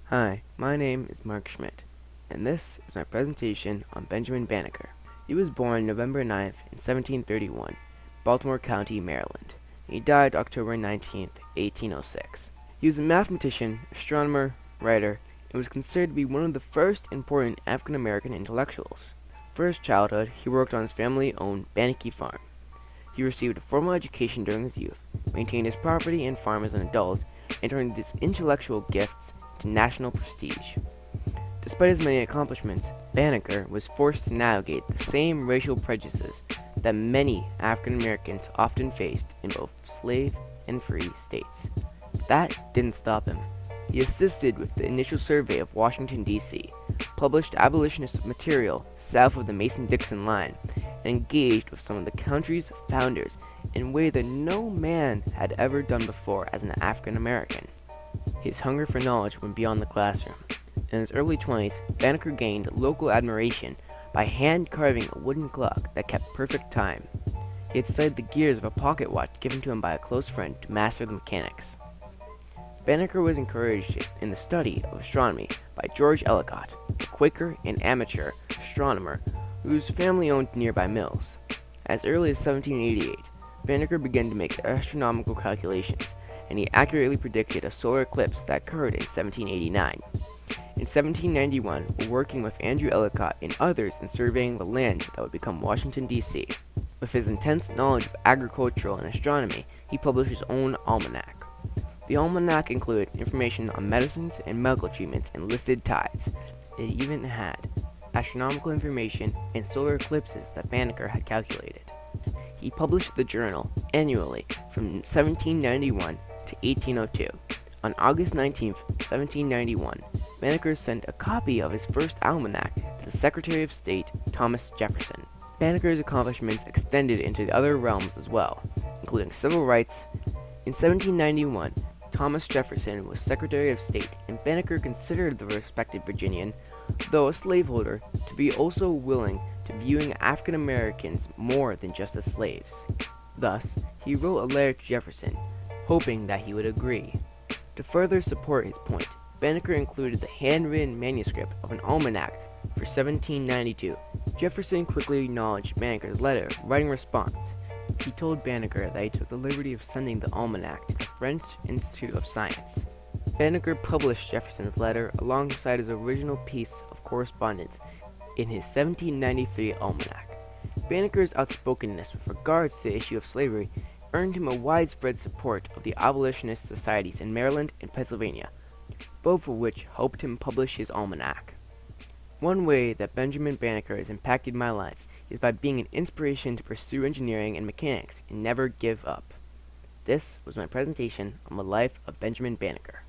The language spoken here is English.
Hi, my name is Mark Schmidt, and this is my presentation on Benjamin Banneker. He was born November 9th in 1731, Baltimore County, Maryland. He died October 19th, 1806. He was a mathematician, astronomer, writer, and was considered to be one of the first important African-American intellectuals. For his childhood, he worked on his family-owned Banneker farm. He received a formal education during his youth, maintained his property and farm as an adult, and turned his intellectual gifts to national prestige. Despite his many accomplishments, Banneker was forced to navigate the same racial prejudices that many African Americans often faced in both slave and free states. That didn't stop him. He assisted with the initial survey of Washington, D.C., published abolitionist material south of the Mason-Dixon line, and engaged with some of the country's founders in a way that no man had ever done before as an African American. His hunger for knowledge went beyond the classroom. In his early 20s, Banneker gained local admiration by hand carving a wooden clock that kept perfect time. He had studied the gears of a pocket watch given to him by a close friend to master the mechanics. Banneker was encouraged in the study of astronomy by George Ellicott, a Quaker and amateur astronomer whose family owned nearby mills. As early as 1788, Banneker began to make astronomical calculations, and he accurately predicted a solar eclipse that occurred in 1789. In 1791, while working with Andrew Ellicott and others in surveying the land that would become Washington, D.C., with his intense knowledge of agricultural and astronomy, he published his own almanac. The almanac included information on medicines and medical treatments and listed tides. It even had astronomical information and solar eclipses that Banneker had calculated. He published the journal annually from 1791 to 1802. On August 19, 1791, Banneker sent a copy of his first almanac to the Secretary of State, Thomas Jefferson. Banneker's accomplishments extended into the other realms as well, including civil rights. In 1791, Thomas Jefferson was Secretary of State, and Banneker considered the respected Virginian, though a slaveholder, to be also willing to viewing African Americans more than just as slaves. Thus, he wrote a letter to Jefferson, hoping that he would agree. To further support his point, Banneker included the handwritten manuscript of an almanac for 1792. Jefferson quickly acknowledged Banneker's letter, writing a response. He told Banneker that he took the liberty of sending the almanac to the French Institute of Science. Banneker published Jefferson's letter alongside his original piece of correspondence in his 1793 almanac. Banneker's outspokenness with regards to the issue of slavery earned him a widespread support of the abolitionist societies in Maryland and Pennsylvania, both of which helped him publish his almanac. One way that Benjamin Banneker has impacted my life is by being an inspiration to pursue engineering and mechanics and never give up. This was my presentation on the life of Benjamin Banneker.